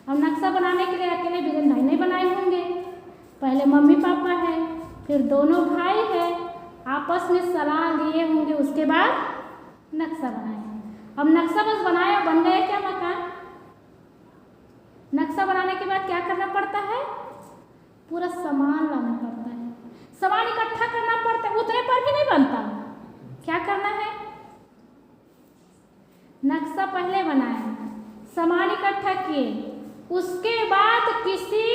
अब नक्शा बनाने के लिए अकेले बीरेन भाई नहीं बनाए होंगे, पहले मम्मी पापा है, फिर दोनों भाई है, आपस में सलाह लिए होंगे, उसके बाद नक्शा बनाए। अब नक्शा बस बनाया, बन गया क्या मकान? नक्शा बनाने के बाद क्या करना पड़ता है? पूरा सामान लाना पड़ता है, सामान इकट्ठा करना पड़ता है, उतने पर भी नहीं बनता। क्या करना है? नक्शा पहले बनाया, सामान इकट्ठा किए, उसके बाद किसी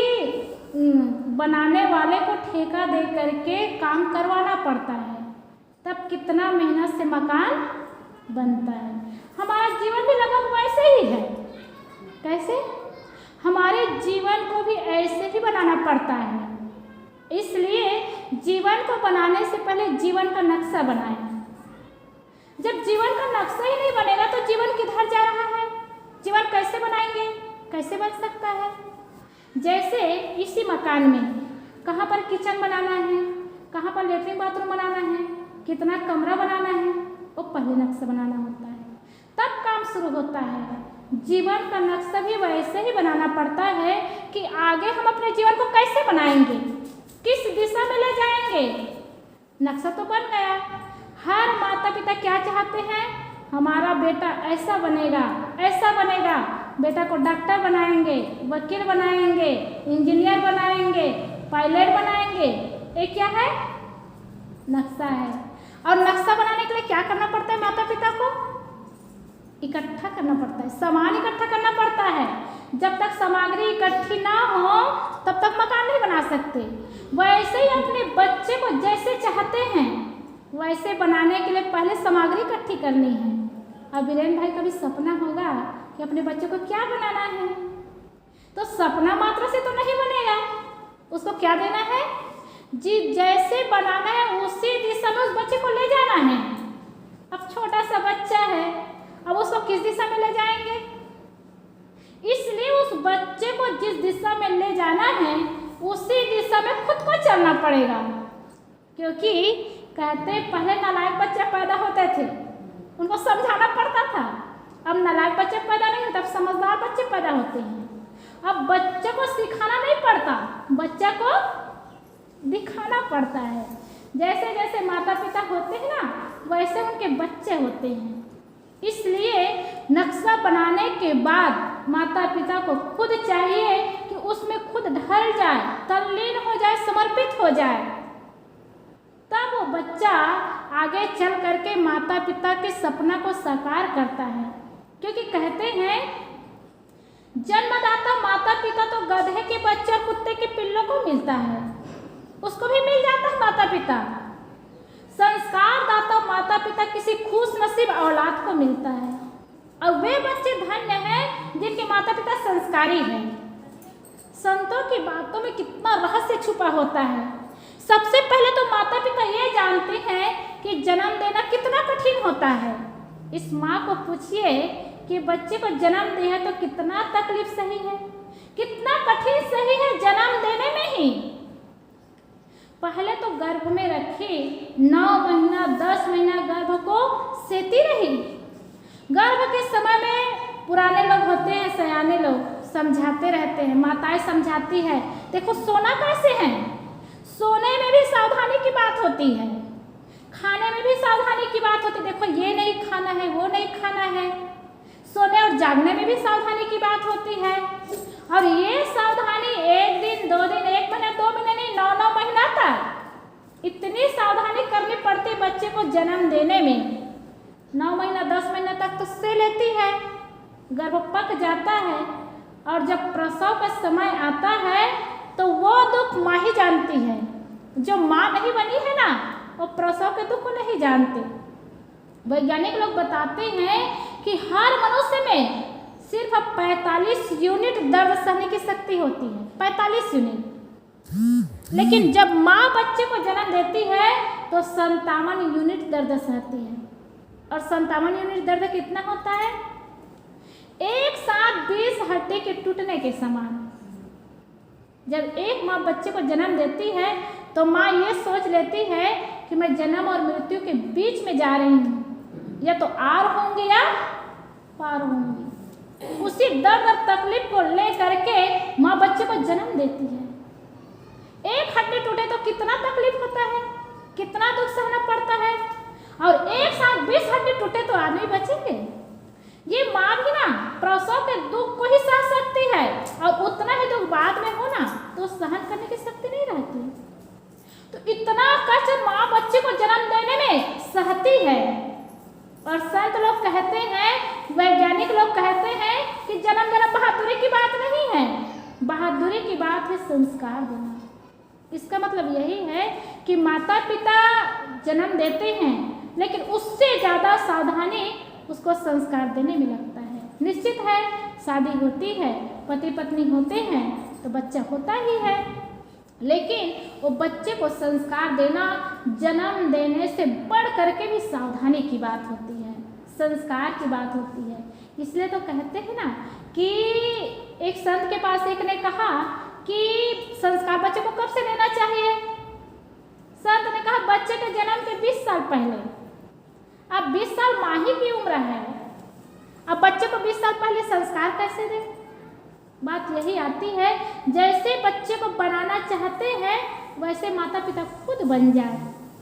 बनाने वाले को ठेका दे करके काम करवाना पड़ता है, तब कितना मेहनत से मकान बनता है। हमारा जीवन भी लगभग वैसे ही है। कैसे? हमारे जीवन को भी ऐसे ही बनाना पड़ता है। इसलिए जीवन को बनाने से पहले जीवन का नक्शा बनाएं। जब जीवन का नक्शा ही नहीं बनेगा तो जीवन किधर जा रहा है? जीवन कैसे बनाएंगे? कैसे बन सकता है? जैसे इसी मकान में कहाँ पर किचन बनाना है, कहाँ पर लेटरिन बाथरूम बनाना है, कितना कमरा बनाना है, वो पहले नक्शा बनाना होता है, तब काम शुरू होता है। जीवन का नक्शा भी वैसे ही बनाना पड़ता है कि आगे हम अपने जीवन को कैसे बनाएंगे, किस दिशा में ले जाएंगे। नक्शा तो बन गया। हर माता पिता क्या चाहते हैं? हमारा बेटा ऐसा बनेगा, ऐसा बनेगा, बेटा को डॉक्टर बनाएंगे, वकील बनाएंगे, इंजीनियर बनाएंगे, पायलट बनाएंगे। ये क्या है? नक्शा है। और नक्शा बनाने के लिए क्या करना पड़ता है? माता पिता को इकट्ठा करना पड़ता है, सामान इकट्ठा करना पड़ता है। जब तक सामग्री इकट्ठी ना हो तब तक मकान नहीं बना सकते। वैसे ही अपने बच्चे को जैसे चाहते हैं वैसे बनाने के लिए पहले सामग्री इकट्ठी करनी है। अब बीरेन भाई का भी सपना होगा कि अपने बच्चे को क्या बनाना है, तो सपना मात्र से तो नहीं बनेगा, उसको क्या देना है? जी जैसे बनाना है उसी दिशा में उस बच्चे को ले जाना है। अब छोटा सा बच्चा है, अब उसको किस दिशा में ले जाएंगे? इसलिए उस बच्चे को जिस दिशा में ले जाना है उसी दिशा में खुद को चलना पड़ेगा। क्योंकि कहते पहले नालायक बच्चे पैदा होते थे, उनको समझाना पड़ता था। अब नालायक बच्चे पैदा नहीं होते, अब समझदार बच्चे पैदा होते हैं। अब बच्चे को सिखाना नहीं पड़ता, बच्चा को दिखाना पड़ता है। जैसे जैसे माता पिता होते हैं ना वैसे उनके बच्चे होते हैं। इसलिए नक्शा बनाने के बाद माता पिता को खुद चाहिए कि उसमें खुद ढल जाए, तल्लीन हो जाए, समर्पित हो जाए, तब वो बच्चा आगे चल करके माता पिता के सपना को साकार करता है। क्योंकि कहते हैं जन्मदाता माता पिता तो गधे के बच्चे और कुत्ते के पिल्लों को मिलता है, उसको भी मिल जाता है माता पिता। संस्कार दाता माता पिता किसी खुश नसीब औलाद को मिलता है, और वे बच्चे धन्य हैं जिनके माता पिता संस्कारी हैं। संतों की बातों में कितना रहस्य छुपा होता है। सबसे पहले तो माता पिता ये जानते हैं कि जन्म देना कितना कठिन होता है। इस माँ को पूछिए कि बच्चे को जन्म दिया तो कितना तकलीफ सही है, कितना कठिन सही है जन्म देने में ही। पहले तो गर्भ में रखी 9 महीना 10 महीना गर्भ को सेती रही। गर्भ के समय में पुराने लोग होते हैं, सयाने लोग समझाते रहते हैं, माताएं समझाती है, देखो सोना कैसे है, सोने में भी सावधानी की बात होती है, खाने में भी सावधानी की बात होती है, देखो ये नहीं खाना है, वो नहीं खाना है। सोने और जागने में भी सावधानी की बात होती है। और ये सावधानी 1 दिन 2 दिन 1 महीना 2 महीने नहीं 9 महीना तक इतनी सावधानी करनी पड़ती बच्चे को जन्म देने में। 9 महीना 10 महीना तक तो से लेती है, गर्भ पक जाता है, और जब प्रसव का समय आता है तो वो दुख माँ ही जानती है। जो माँ नहीं बनी है ना वो प्रसव के दुख को नहीं जानते। वैज्ञानिक लोग बताते हैं कि हर मनुष्य में सिर्फ 45 यूनिट दर्द सहने की शक्ति होती है, 45 यूनिट। लेकिन जब माँ बच्चे को जन्म देती है तो 57 यूनिट दर्द सहती है। और 57 यूनिट दर्द कितना होता है? एक साथ 20 हड्डी के टूटने के समान। जब एक माँ बच्चे को जन्म देती है तो माँ ये सोच लेती है कि मैं जन्म और मृत्यु के बीच में जा रही हूँ, या तो आर होंगी या पार होंगी। उसी दर्द और तकलीफ को ले करके माँ बच्चे को जन्म देती है। एक हड्डी टूटे तो कितना तकलीफ होता है, कितना दुख सहना पड़ता है, और एक साथ 20 हड्डी टूटे तो आदमी बचेंगे। ये माँ भी ना प्रसव के दुख को ही सह सकती है, और उतना ही दुख बाद में हो ना तो सहन करने की शक्ति नहीं रहती। तो इतना कष्ट माँ बच्चे को जन्म देने में सहती है। और संत लोग कहते हैं, वैज्ञानिक लोग कहते हैं कि जन्म देना बहादुरी की बात नहीं है, बहादुरी की बात है संस्कार देना। इसका मतलब यही है कि माता पिता जन्म देते हैं, लेकिन उससे ज़्यादा सावधानी उसको संस्कार देने में लगता है। निश्चित है शादी होती है, पति पत्नी होते हैं तो बच्चा होता ही है, लेकिन वो बच्चे को संस्कार देना जन्म देने से बढ़ करके भी सावधानी की बात होती है, संस्कार की बात होती है। इसलिए तो कहते हैं ना कि एक संत के पास एक ने कहा कि संस्कार बच्चे को कब से देना चाहिए। संत ने कहा बच्चे के जन्म के 20 साल पहले। अब 20 साल माँ ही की उम्र है, अब बच्चे को 20 साल पहले संस्कार कैसे दें। बात यही आती है, जैसे बच्चे को बनाना चाहते हैं वैसे माता पिता खुद बन जाए।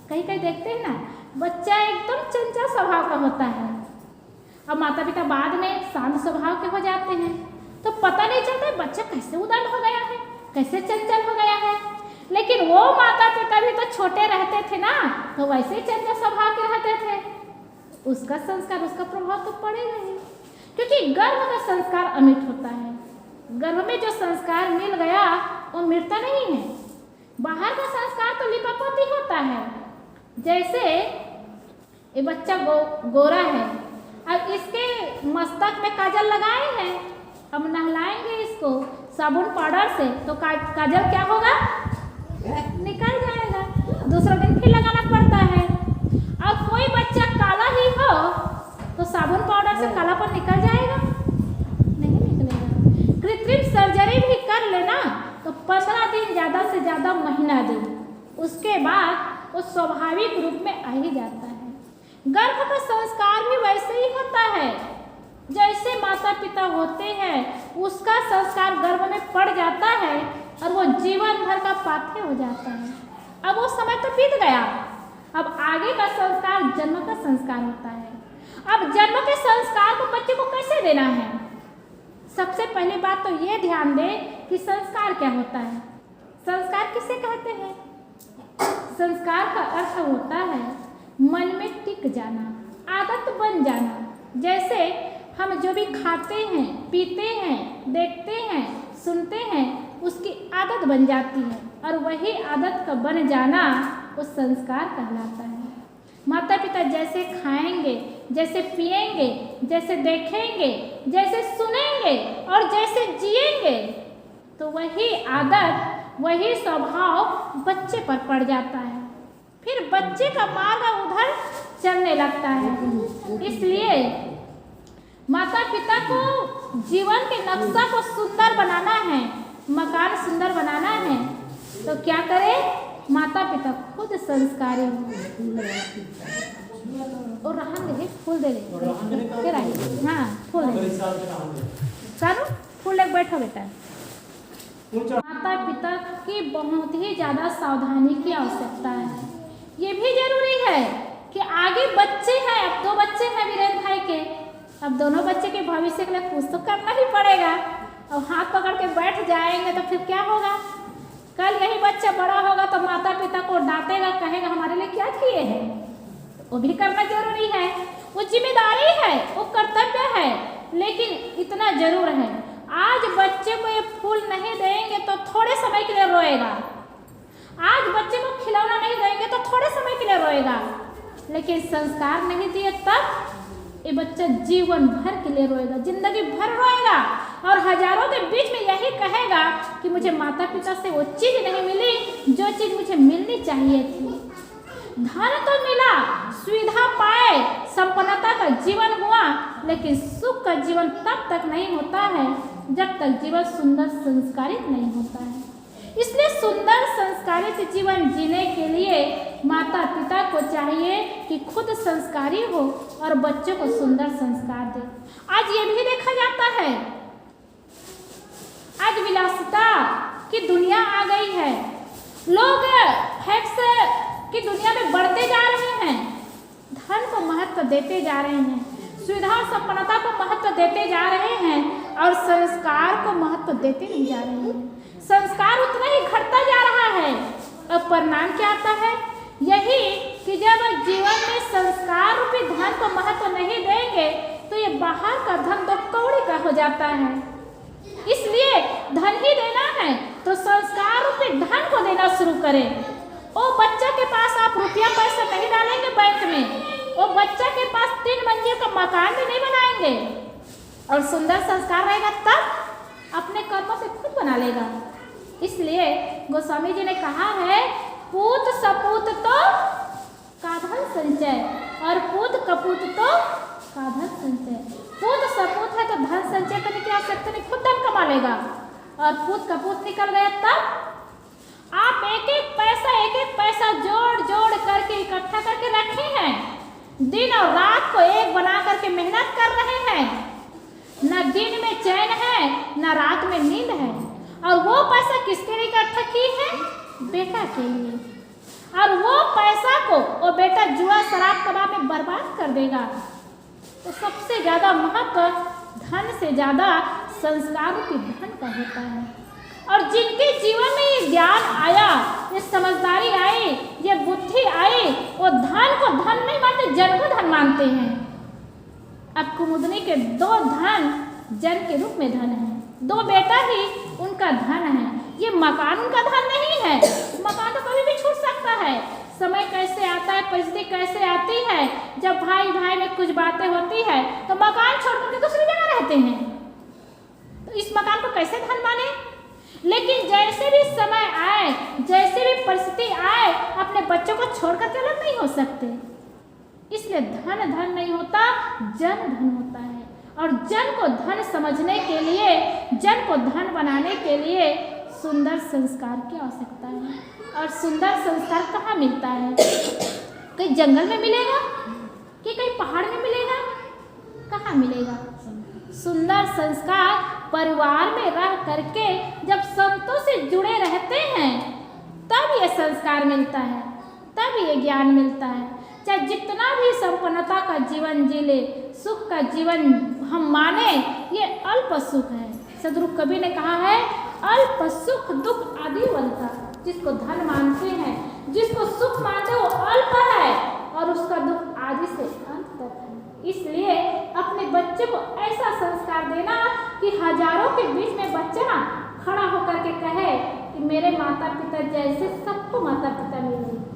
कहीं कहीं देखते हैं ना, बच्चा एकदम चंचल स्वभाव का होता है, अब माता पिता बाद में शांत स्वभाव के हो जाते हैं, तो पता नहीं चलता बच्चा कैसे उदार हो गया है, कैसे चंचल हो गया है। लेकिन वो माता पिता भी तो छोटे रहते थे ना, तो वैसे ही चंचल स्वभाव के रहते थे, उसका संस्कार, उसका प्रभाव तो पड़ेगा ही, क्योंकि गर्भ का संस्कार अमिट होता है। गर्भ में जो संस्कार मिल गया वो मिटता नहीं है। बाहर का संस्कार तो लिपापोती होता है। जैसे ये बच्चा गोरा है, अब इसके मस्तक में काजल लगाए हैं, अब नहलाएंगे इसको साबुन पाउडर से तो काजल क्या होगा, निकल जाएगा, दूसरा दिन फिर लगाना पड़ता है। अब कोई बच्चा काला ही हो तो साबुन पाउडर से कालापन निकल जाएगा, नहीं निकलेगा। कृत्रिम सर्जरी भी कर लेना तो 15 दिन, ज़्यादा से ज़्यादा महीना दिन, उसके बाद वो स्वाभाविक रूप में आ ही जाता है। गर्भ का संस्कार भी वैसे ही होता है, जैसे माता पिता होते हैं उसका संस्कार गर्भ में पड़ जाता है और वो जीवन भर का पाथेय हो जाता है। अब वो समय तो बीत गया, अब आगे का संस्कार जन्म का संस्कार होता है। अब जन्म के संस्कार को बच्चे को कैसे देना है। सबसे पहली बात तो ये ध्यान दें कि संस्कार क्या होता है। संस्कार किसे कहते हैं। संस्कार का अर्थ होता है मन में टिक जाना, आदत बन जाना। जैसे हम जो भी खाते हैं, पीते हैं, देखते हैं, सुनते हैं, उसकी आदत बन जाती है, और वही आदत का बन जाना वो संस्कार कहलाता है। माता पिता जैसे खाएंगे, जैसे पिएंगे, जैसे देखेंगे, जैसे सुनेंगे और जैसे जिएंगे, तो वही आदत, वही स्वभाव बच्चे पर पड़ जाता है। फिर बच्चे का मार्ग उधर चलने लगता है। इसलिए माता पिता को जीवन के नक्शा को सुंदर बनाना है, मकान सुंदर बनाना है, तो क्या करे, माता पिता खुद संस्कारी हो। और रहन दे, फूल दे दे, हाँ फूल दे, सारू फूल लेके बैठो बेटा। माता पिता की बहुत ही ज़्यादा सावधानी की आवश्यकता है। ये भी जरूरी है कि आगे बच्चे हैं, अब 2 बच्चे हैं वीरेंद्र भाई के, अब दोनों बच्चे के भविष्य के लिए कुछ तो करना ही पड़ेगा। अब हाथ पकड़ के बैठ जाएंगे तो फिर क्या होगा। कल यही बच्चा बड़ा होगा तो माता पिता को डांटेगा, कहेगा हमारे लिए क्या किए हैं, तो वो भी करना जरूरी है। वो जिम्मेदारी है, वो कर्तव्य है, लेकिन इतना जरूर है, आज बच्चे को ये फूल नहीं देंगे तो थोड़े समय के लिए रोएगा, आज बच्चे को खिलौना नहीं देंगे तो थोड़े समय के लिए रोएगा, लेकिन संस्कार नहीं दिए तब ये बच्चा जीवन भर के लिए रोएगा, जिंदगी भर रोएगा, और हजारों के बीच में यही कहेगा कि मुझे माता पिता से वो चीज़ नहीं मिली जो चीज़ मुझे मिलनी चाहिए थी। धन तो मिला, सुविधा पाए, संपन्नता का जीवन हुआ, लेकिन सुख का जीवन तब तक नहीं होता है जब तक जीवन सुंदर संस्कारित नहीं होता है। इसलिए सुंदर संस्कारित जीवन जीने के लिए माता पिता को चाहिए कि खुद संस्कारी हो और बच्चों को सुंदर संस्कार दे। आज ये भी देखा जाता है, आज विलासिता की दुनिया आ गई है, लोग फैक्स की दुनिया में बढ़ते जा रहे हैं, धन को महत्व देते जा रहे हैं, सुविधा और संपन्नता को महत्व देते जा रहे हैं और संस्कार को महत्व देते नहीं जा रहे हैं। संस्कार उतना ही घटता जा रहा है। अब परिणाम क्या आता है? यही कि जब जीवन में संस्कार रूपी धन को महत्व नहीं देंगे तो ये बाहर का धन दो कौड़ी का हो जाता है। इसलिए धन ही देना है तो संस्कार रूपी धन को देना शुरू करें। ओ बच्चा के पास आप रुपया पैसा नहीं डालेंगे बैंक में, वो बच्चा के पास 3 मंजिल का मकान भी नहीं बनाएंगे, और सुंदर संस्कार रहेगा तब अपने कर्मों से खुद बना लेगा। इसलिए गोस्वामी जी ने कहा है, पूत सपूत तो काधन संचय और पूत कपूत तो काधन संचय। पूत सपूत है तो धन संचय करने की आवश्यकता नहीं, खुद धन कमा लेगा, और पूत कपूत निकल गया तब आप एक एक पैसा जोड़ जोड़ करके इकट्ठा करके रखे हैं, दिन और रात को एक बना करके मेहनत कर रहे हैं, न दिन में चैन है न रात में नींद है, और वो पैसा किसके लिए इकट्ठा की है? बेटा के लिए, और वो पैसा को वो बेटा जुआ शराब कबाब में बर्बाद कर देगा। तो सबसे ज़्यादा महत्व धन से ज़्यादा संस्कार की धन का होता है। और जिनके जीवन में ये ज्ञान आया, ये समझदारी आई, ये बुद्धि आई, वो धन को धन नहीं मानते, जन को धन मानते हैं। अब कुमुदनी के 2 धन जन के रूप में धन है, 2 बेटा ही उनका धन है। ये मकान उनका धन नहीं है, मकान तो कभी भी छूट सकता है। समय कैसे आता है, परिस्थिति कैसे आती है, जब भाई भाई में कुछ बातें होती है तो मकान छोड़ करके दूसरी जगह रहते हैं, तो इस मकान को कैसे धन माने? लेकिन जैसे भी समय आए, जैसे भी परिस्थिति आए, अपने बच्चों को छोड़ करके अलग नहीं हो सकते। इसलिए धन धन नहीं होता, जन धन होता है। और जन को धन समझने के लिए, जन को धन बनाने के लिए सुंदर संस्कार की आवश्यकता है। और सुंदर संस्कार कहाँ मिलता है? कहीं जंगल में मिलेगा कि कहीं पहाड़ में मिलेगा? कहाँ मिलेगा? सुंदर संस्कार परिवार में रह करके जब संतों से जुड़े रहते हैं तब ये संस्कार मिलता है, तब ये ज्ञान मिलता है। चाहे जितना भी संपन्नता का जीवन जी ले, सुख का जीवन हम माने, ये अल्प सुख है। सदगुरु कबीर ने कहा है, अल्प सुख दुख आदि बनता। जिसको धन मानते हैं, जिसको सुख मानते हैं, वो अल्प है और उसका दुख आदि से अंत तक है। इसलिए अपने बच्चे को ऐसा संस्कार देना कि हजारों के बीच में बच्चा खड़ा होकर के कहे कि मेरे माता पिता जैसे सबको माता पिता